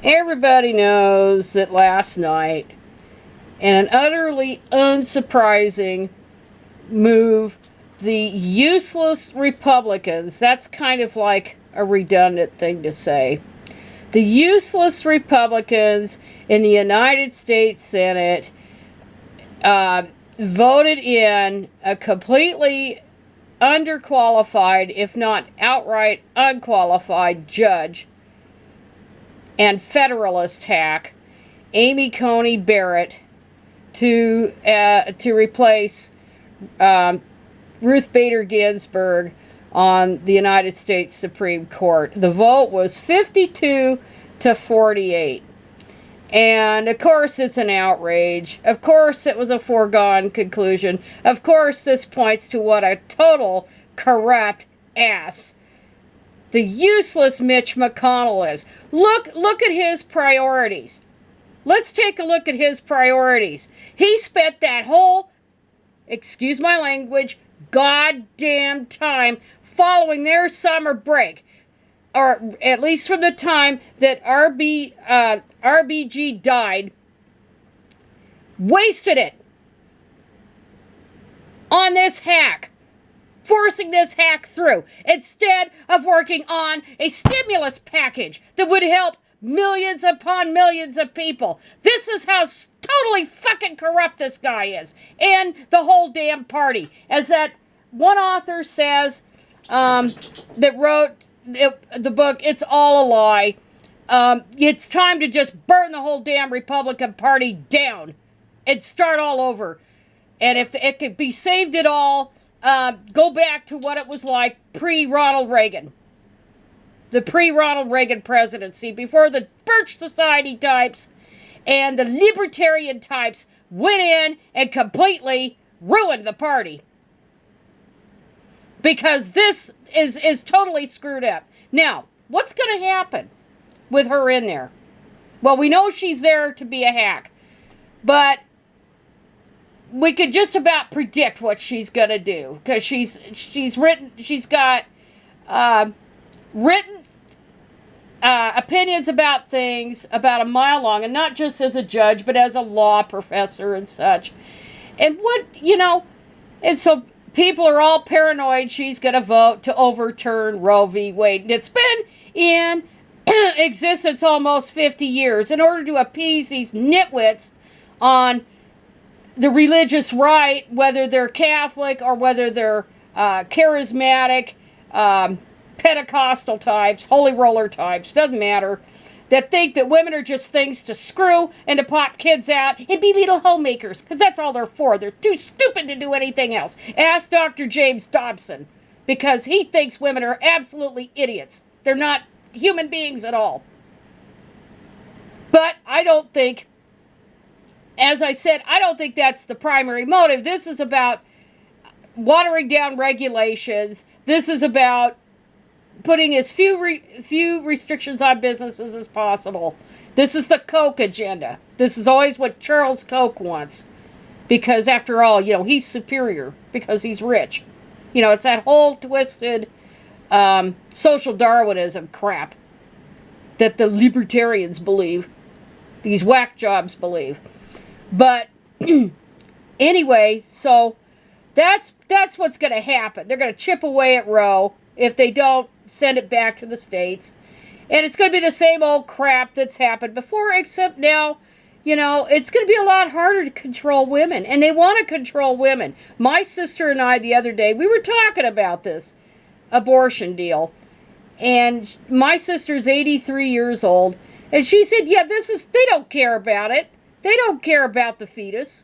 Everybody knows that last night, in an utterly unsurprising move, the useless Republicans, that's kind of like a redundant thing to say, the useless Republicans in the United States Senate voted in a completely underqualified, if not outright unqualified, judge and Federalist hack, Amy Coney Barrett, to replace Ruth Bader Ginsburg on the United States Supreme Court. The vote was 52 to 48. And of course it's an outrage. Of course it was a foregone conclusion. Of course this points to what a total corrupt ass the useless Mitch McConnell is. Look at his priorities. Let's take a look at his priorities. He spent that whole, excuse my language, goddamn time following their summer break, or at least from the time that RBG died, wasted it on this hack, forcing this hack through, instead of working on a stimulus package that would help millions upon millions of people. This is how totally fucking corrupt this guy is, and the whole damn party. As that one author says, that wrote the book, It's All a Lie, it's time to just burn the whole damn Republican Party down and start all over. And if it could be saved at all, go back to what it was like pre-Ronald Reagan. The pre-Ronald Reagan presidency, before the Birch Society types and the libertarian types went in and completely ruined the party. Because this is totally screwed up. Now, what's going to happen with her in there? Well, we know she's there to be a hack. But we could just about predict what she's going to do. Because she's got written opinions about things about a mile long. And not just as a judge, but as a law professor and such. And and so people are all paranoid she's going to vote to overturn Roe v. Wade. And it's been in existence almost 50 years in order to appease these nitwits on the religious right, whether they're Catholic or whether they're charismatic, Pentecostal types, holy roller types, doesn't matter, that think that women are just things to screw and to pop kids out and be little homemakers, because that's all they're for. They're too stupid to do anything else. Ask Dr. James Dobson, because he thinks women are absolutely idiots. They're not human beings at all. But I don't think, as I said, I don't think that's the primary motive. This is about watering down regulations. This is about putting as few restrictions on businesses as possible. This is the Koch agenda. This is always what Charles Koch wants. Because after all, he's superior because he's rich. It's that whole twisted social Darwinism crap that the libertarians believe. These whack jobs believe. But anyway, so that's what's going to happen. They're going to chip away at Roe if they don't send it back to the states. And it's going to be the same old crap that's happened before, except now, it's going to be a lot harder to control women. And they want to control women. My sister and I, the other day, we were talking about this abortion deal. And my sister's 83 years old. And she said, they don't care about it. They don't care about the fetus.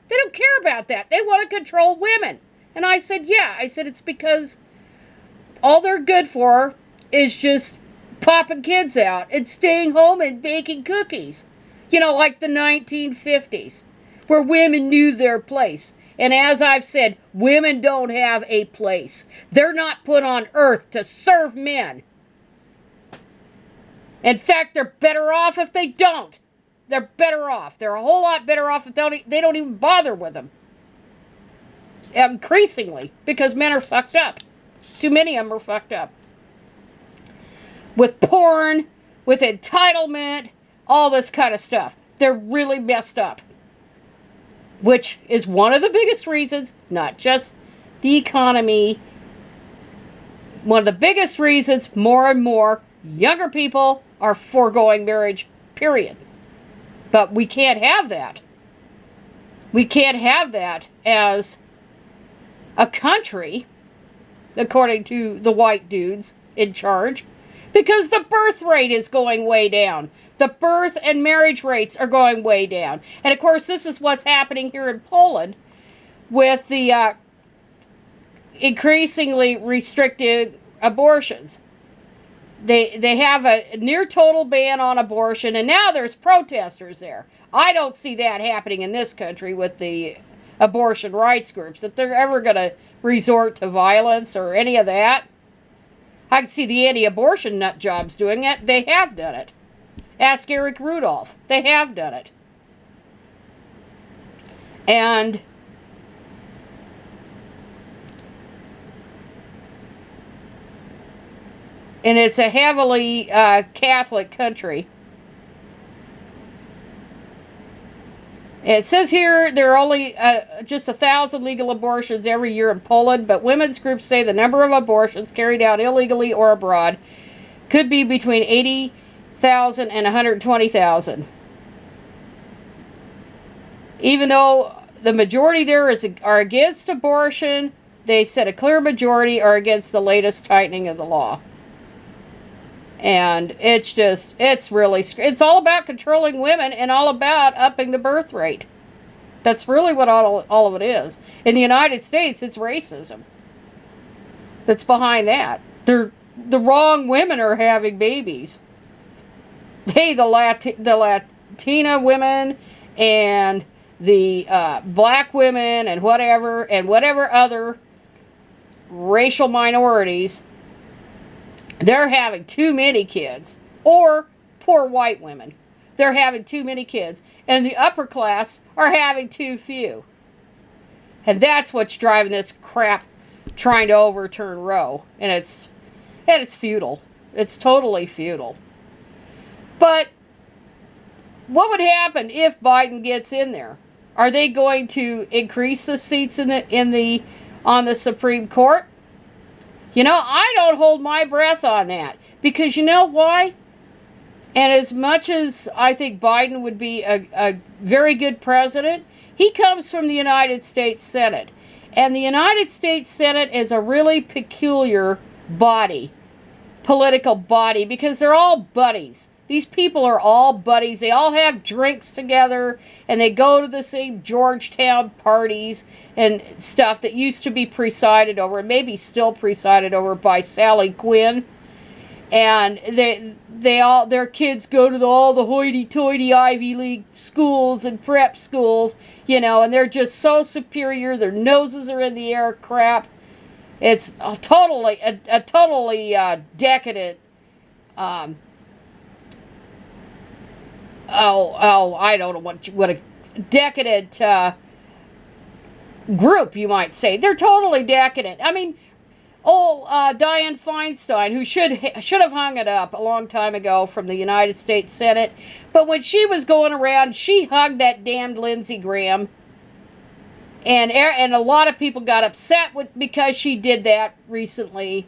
They don't care about that. They want to control women. And I said, it's because all they're good for is just popping kids out and staying home and baking cookies. Like the 1950s, where women knew their place. And as I've said, women don't have a place. They're not put on earth to serve men. In fact, they're better off if they don't. They're better off. They're a whole lot better off if they don't even bother with them. Increasingly, because men are fucked up. Too many of them are fucked up. With porn, with entitlement, all this kind of stuff. They're really messed up. Which is one of the biggest reasons, not just the economy, one of the biggest reasons more and more younger people are foregoing marriage, period. But we can't have that. We can't have that as a country, according to the white dudes in charge, because the birth rate is going way down. The birth and marriage rates are going way down. And of course, this is what's happening here in Poland with the increasingly restricted abortions. They have a near total ban on abortion, and now there's protesters there. I don't see that happening in this country with the abortion rights groups, if they're ever going to resort to violence or any of that. I can see the anti-abortion nut jobs doing it. They have done it. Ask Eric Rudolph. They have done it. And it's a heavily Catholic country. It says here there are only just 1,000 legal abortions every year in Poland, but women's groups say the number of abortions carried out illegally or abroad could be between 80,000 and 120,000. Even though the majority there are against abortion, they said a clear majority are against the latest tightening of the law. And it's all about controlling women and all about upping the birth rate. That's really what all of it is. In the United States, it's racism that's behind that. The wrong women are having babies. Hey, the Latina women and the black women and whatever other racial minorities, they're having too many kids. Or poor white women. They're having too many kids. And the upper class are having too few. And that's what's driving this crap trying to overturn Roe. And it's futile. It's totally futile. But what would happen if Biden gets in there? Are they going to increase the seats on the Supreme Court? You know, I don't hold my breath on that. Because you know why? And as much as I think Biden would be a very good president, he comes from the United States Senate. And the United States Senate is a really peculiar body, political body, because they're all buddies. These people are all buddies. They all have drinks together, and they go to the same Georgetown parties and stuff that used to be presided over, and maybe still presided over by Sally Quinn. And their kids go to all the hoity-toity Ivy League schools and prep schools, you know, and they're just so superior. Their noses are in the air crap. It's a totally decadent. I don't know what a decadent group, you might say. They're totally decadent. I mean, Dianne Feinstein, who should have hung it up a long time ago from the United States Senate, but when she was going around, she hugged that damned Lindsey Graham, and a lot of people got upset because she did that recently.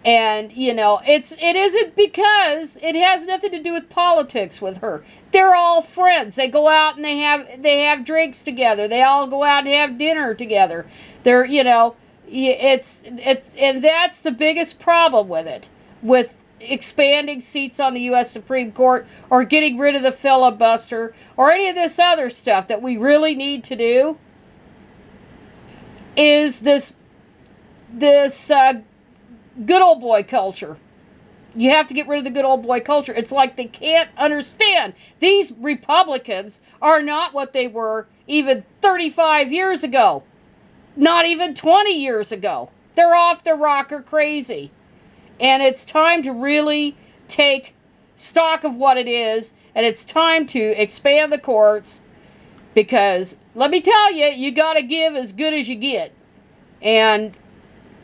And, you know, it isn't because it has nothing to do with politics with her. They're all friends. They go out and they have drinks together. They all go out and have dinner together. They're, you know, and that's the biggest problem with it. With expanding seats on the U.S. Supreme Court or getting rid of the filibuster or any of this other stuff that we really need to do is this good old boy culture. You have to get rid of the good old boy culture. It's like they can't understand. These Republicans are not what they were even 35 years ago. Not even 20 years ago. They're off the rocker crazy. And it's time to really take stock of what it is. And it's time to expand the courts. Because, let me tell you, you got to give as good as you get. And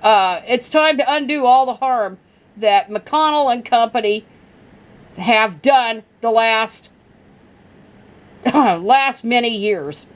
it's time to undo all the harm that McConnell and company have done the last many years.